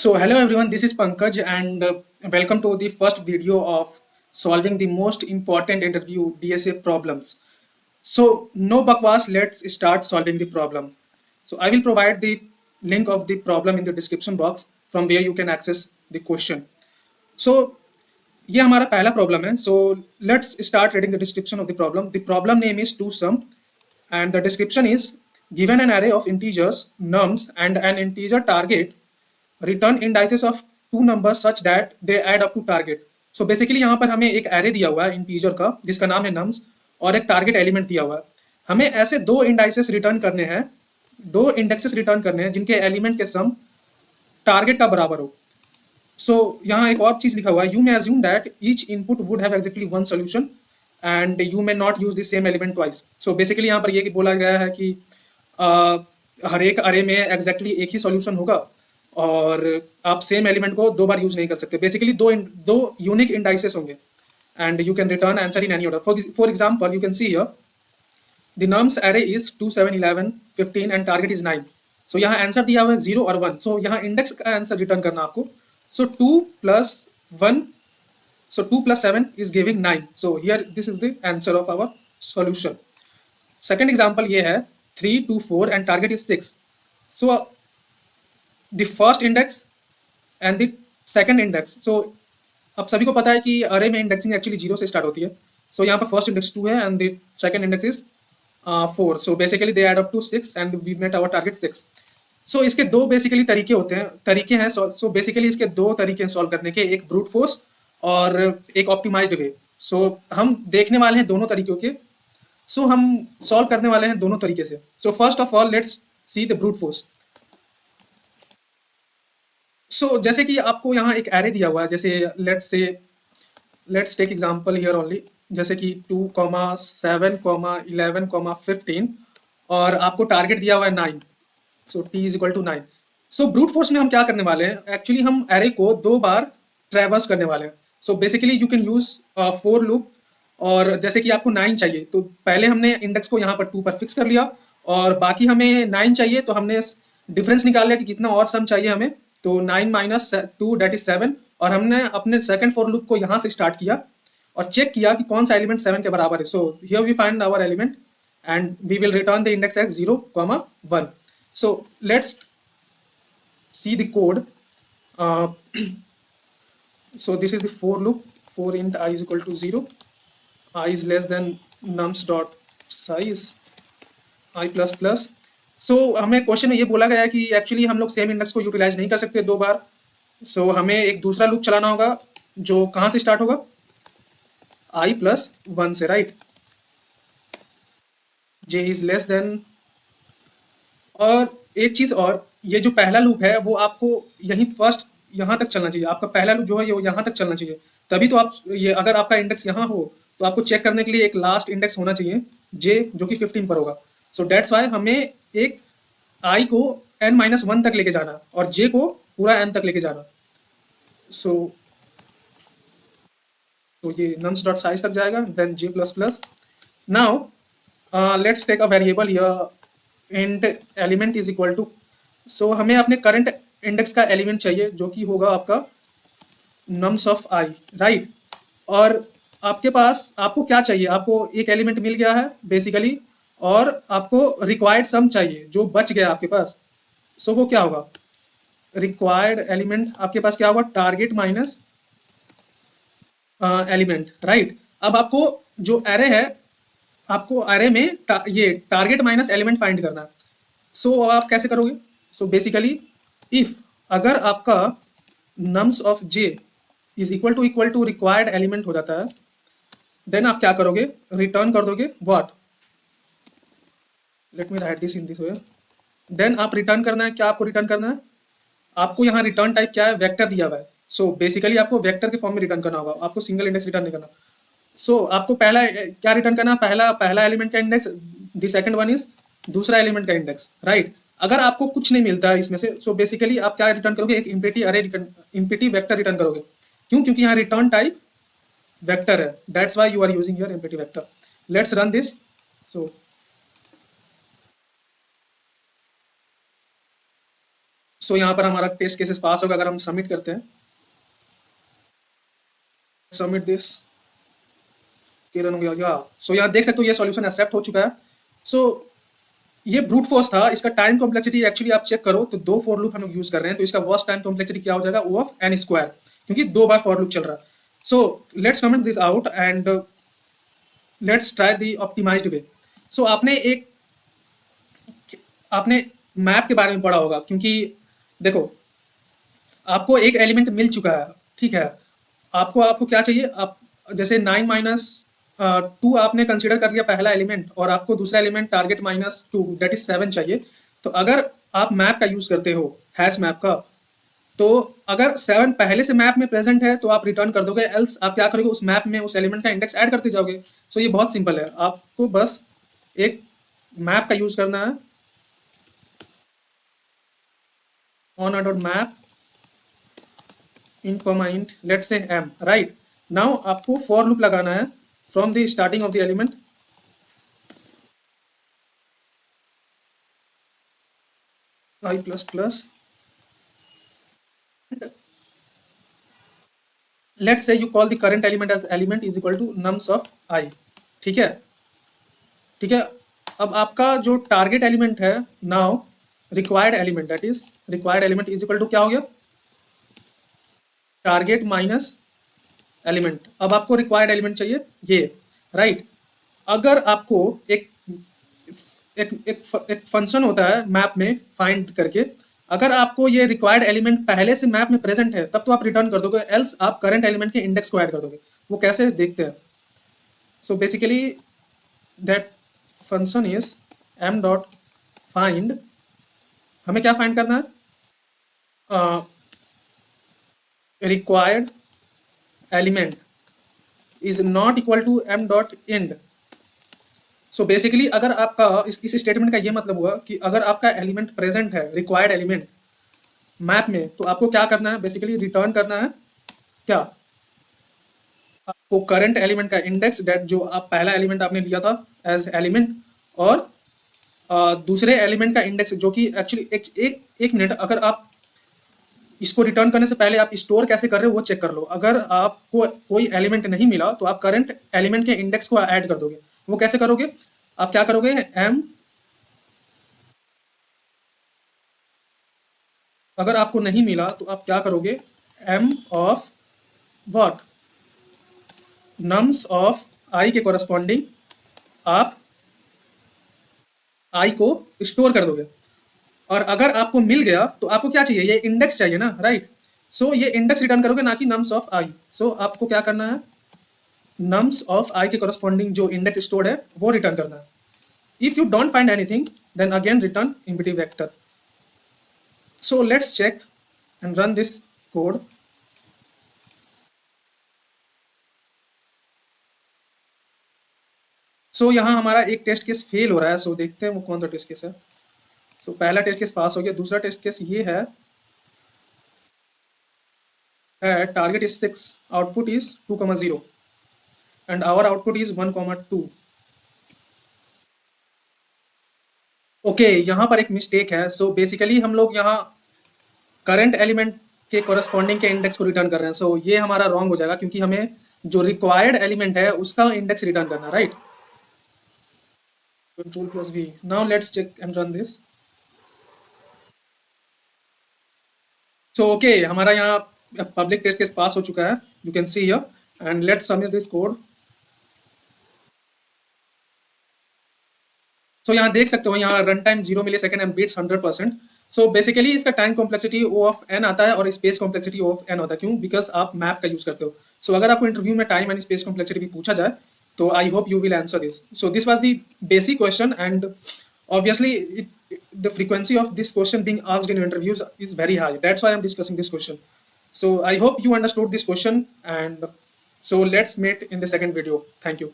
So hello everyone, this is Pankaj and welcome to the first video of solving the most important interview DSA problems. So no bakwas, let's start solving the problem. So I will provide the link of the problem in the description box from where you can access the question. So ये हमारा पहला problem है. So let's start reading the description of the problem name is two sum and the description is given an array of integers nums and an integer target return indices of two numbers such that they add up to target. So basically यहाँ पर हमें एक array दिया हुआ है integer का जिसका नाम है nums और एक target element दिया हुआ है. हमें ऐसे दो indices रिटर्न करने हैं, दो indexes रिटर्न करने हैं जिनके एलिमेंट के सम टारगेट का बराबर हो. सो यहाँ एक और चीज लिखा हुआ है, you may assume that each input would have exactly one solution and you may not use the same element twice. So basically यहाँ पर ये बोला गया है कि हर एक अरे में एग्जैक्टली एक ही सॉल्यूशन होगा और आप सेम एलिमेंट को दो बार यूज नहीं कर सकते. बेसिकली दो यूनिक इंडाइसेस होंगे and you can return answer in any order. For example you can see here the nums array is 2 7 11 15 and target is 9. सो यहाँ आंसर दिया हुआ है 0 और 1. सो यहाँ इंडेक्स का आंसर रिटर्न करना आपको. So 2 plus 1, so 2 plus 7 is giving 9. So here this is the answer of our solution. Second example ये है 3 2 4 and target is 6. So the first index and the second index. So अब सभी को पता है कि अरे में इंडेक्सिंग एक्चुअली 0 से स्टार्ट होती है. So यहाँ पर फर्स्ट इंडेक्स 2 है and the second index is 4. So basically they add up to 6 and we met our target 6. सो इसके दो बेसिकली तरीके हैं. सो बेसिकली इसके दो तरीके हैं सॉल्व करने के, एक ब्रूट फोर्स और एक ऑप्टिमाइज्ड वे. सो हम देखने वाले हैं दोनों तरीकों के. सो हम सॉल्व करने वाले हैं दोनों तरीके से. So first of all let's see the brute force. So जैसे कि आपको यहाँ एक एरे दिया हुआ है, जैसे let's take example here only, जैसे कि 2 7 11 15 और आपको टारगेट दिया हुआ है 9. So T is equal to 9. So brute force में हम क्या करने वाले हैं, एक्चुअली हम एरे को दो बार ट्रेवर्स करने वाले हैं. So basically you can use for loop. और जैसे कि आपको 9 चाहिए तो पहले हमने इंडेक्स को यहाँ पर 2 पर फिक्स कर लिया और बाकी हमें 9 चाहिए तो हमने डिफरेंस निकाल लिया कि कितना और सम चाहिए हमें. तो 9 माइनस 2 डेट इज 7 और हमने अपने सेकंड फॉर लूप को यहाँ से स्टार्ट किया और चेक किया कि कौन सा एलिमेंट 7 के बराबर है. So here we find our element and we will return the index as 0, 1. So let's see the code. Uh, so this is the for loop. For int I is equal to 0, I is less than nums dot size I plus plus. So हमें question में ये बोला गया है कि actually हम लोग same index को यूटिलाइज नहीं कर सकते दो बार. सो हमें एक दूसरा लूप चलाना होगा जो कहाँ से स्टार्ट होगा, I plus 1 से, right. J is less than. और एक चीज और, ये जो पहला लूप है वो आपको यहीं फर्स्ट यहाँ तक चलना चाहिए. आपका पहला लूप जो है ये यहाँ तक चलना चाहिए, तभी तो आप ये अगर आपका इंडेक्स यहाँ हो तो आपको चेक करने के लिए एक लास्ट इंडेक्स होना चाहिए जे जो कि 15 पर होगा. सो डेट्स वाई हमें एक आई को n-1 तक लेके जाना और जे को पूरा n तक लेके जाना. सो ये nums डॉट साइज तक जाएगा, then j plus plus. Now let's take a variable here int element is equal to. So हमें अपने करंट इंडेक्स का एलिमेंट चाहिए जो कि होगा आपका नम्स ऑफ आई, राइट. और आपके पास आपको क्या चाहिए, आपको एक एलिमेंट मिल गया है बेसिकली और आपको रिक्वायर्ड सम चाहिए जो बच गया आपके पास. सो वो क्या होगा, रिक्वायर्ड एलिमेंट आपके पास क्या होगा, टारगेट माइनस एलिमेंट, राइट. अब आपको जो एरे है, आपको अरे में ये टारगेट माइनस एलिमेंट फाइंड करना है. सो आप कैसे करोगे, सो बेसिकली इफ अगर आपका nums of J is equal to required element हो जाता है, देन आप क्या करोगे, रिटर्न कर दोगे what, let me write this in this way. Then आप रिटर्न करना है, क्या आपको रिटर्न करना है, आपको यहाँ रिटर्न टाइप क्या है, वेक्टर दिया हुआ है. सो बेसिकली आपको वेक्टर के फॉर्म में रिटर्न करना होगा, आपको सिंगल इंडेक्स रिटर्न नहीं करना. सो आपको पहला क्या रिटर्न करना, पहला एलिमेंट का index, the second one is दूसरा एलिमेंट का इंडेक्स, राइट. अगर आपको कुछ नहीं मिलता है इसमें से, सो बेसिकली आप क्या रिटर्न करोगे, एक इम्प्लिटी अरे इम्प्लिटी वेक्टर रिटर्न करोगे. क्यों, क्योंकि यहाँ रिटर्न टाइप वेक्टर है, that's why you are using your implicit vector. Let's run this. So so यहाँ पर हमारा टेस्ट केसेस पास होगा अगर हम सबमिट करते हैं। सबमिट दिस, किरण हो गया या। सो यहाँ देख सकते हो ये सॉल्यूशन एक्सेप्ट हो चुका है। सो ये ब्रूट फोर्स था। इसका टाइम कॉम्प्लेक्सिटी एक्चुअली आप चेक करो तो 2 फॉर लूप हम यूज कर रहे हैं, तो इसका वर्स्ट टाइम कॉम्प्लेक्सिटी क्या हो जाएगा, ओ ऑफ एन स्क्वायर, क्योंकि 2 बार फॉर लूप चल रहा है। So let's comment this out and let's try the optimized way. So आपने मैप के बारे में पढ़ा होगा, क्योंकि देखो आपको एक एलिमेंट मिल चुका है, ठीक है। आपको आपको क्या चाहिए, आप जैसे 9 माइनस 2 आपने कंसीडर कर लिया पहला एलिमेंट, और आपको दूसरा element target minus 2 that is 7 चाहिए। तो अगर आप मैप का यूज करते हो, हैश मैप का, तो अगर 7 पहले से मैप में प्रेजेंट है तो आप रिटर्न कर दोगे, एल्स आप क्या करोगे, उस मैप में उस एलिमेंट का इंडेक्स ऐड करते जाओगे। सो ये बहुत सिंपल है, आपको बस एक मैप का यूज करना है, on dot map int comma int let's say m, right। now आपको for loop लगाना है from the starting of the element I plus plus, let's say you call the current element as element is equal to nums of I, ठीक है। ठीक है, अब आपका जो टारगेट एलिमेंट है, now required element that is required element is equal to क्या हो गया, टारगेट माइनस एलिमेंट। अब आपको रिक्वायर्ड एलिमेंट चाहिए ये, राइट। अगर आपको एक एक एक, एक फंक्शन होता है मैप में फाइंड करके, अगर आपको ये रिक्वायर्ड एलिमेंट पहले से मैप में प्रेजेंट है तब तो आप रिटर्न कर दोगे, एल्स आप करंट एलिमेंट के इंडेक्स को ऐड कर दोगे। वो कैसे देखते हैं, so basically that function is m dot find, हमें क्या फाइंड करना है, required element is not equal to m dot end. So basically अगर आपका इस स्टेटमेंट का ये मतलब हुआ कि अगर आपका एलिमेंट प्रेजेंट है, रिक्वायर्ड एलिमेंट मैप में, तो आपको क्या करना है, बेसिकली रिटर्न करना है क्या, आपको करंट एलिमेंट का इंडेक्स दैट जो आप पहला एलिमेंट आपने लिया था एज एलिमेंट, और दूसरे एलिमेंट का इंडेक्स जो कि एक्चुअली एक मिनट, अगर आप इसको रिटर्न करने से पहले आप स्टोर कैसे कर रहे हो वो चेक कर लो। अगर आपको कोई एलिमेंट नहीं मिला तो आप करंट एलिमेंट के इंडेक्स को ऐड कर दोगे। वो कैसे करोगे, आप क्या करोगे, m, अगर आपको नहीं मिला तो आप क्या करोगे, m of what, nums of i के कोरस्पॉन्डिंग आप i को स्टोर कर दोगे। और अगर आपको मिल गया तो आपको क्या चाहिए, ये इंडेक्स चाहिए ना, राइट। सो ये इंडेक्स रिटर्न करोगे, ना कि नम्स ऑफ i। सो आपको क्या करना है, नम्स ऑफ i के कोरस्पॉन्डिंग जो इंडेक्स स्टोर्ड है वो रिटर्न करना है। If you don't find anything then again return empty vector. So let's check and run this code. So यहाँ हमारा एक टेस्ट केस फेल हो रहा है, सो देखते हैं वो कौन सा टेस्ट केस है। सो पहला टेस्ट केस पास हो गया, दूसरा टेस्ट केस ये है, target is 6, output is 2,0 and our output is 1,2। Okay, यहाँ पर एक मिस्टेक है। सो बेसिकली हम लोग यहाँ करंट एलिमेंट के कोरस्पॉन्डिंग के इंडेक्स को रिटर्न कर रहे हैं। सो ये हमारा रॉन्ग हो जाएगा, क्योंकि हमें जो रिक्वायर्ड एलिमेंट है उसका इंडेक्स रिटर्न करना, right. Control plus v, now let's check and run this. So okay, हमारा यहाँ पब्लिक टेस्ट केस पास हो चुका है, you can see here, and let's submit this code. So यहाँ देख सकते हो, यहाँ runtime 0 millisecond and beats 100%। So basically इसका time complexity O of N आता है और space complexity O of N होता है। क्यों, बिकॉज आप मैप का यूज करते हो। सो अगर आपको इंटरव्यू में टाइम एंड स्पेस कॉम्प्लेक्सिटी भी पूछा जाए तो I hope you will answer this. So this was the basic question, and obviously the frequency of this question being asked in interviews is very high, that's why I'm discussing this question. So I hope you understood this question, and so let's meet in the second video. Thank you.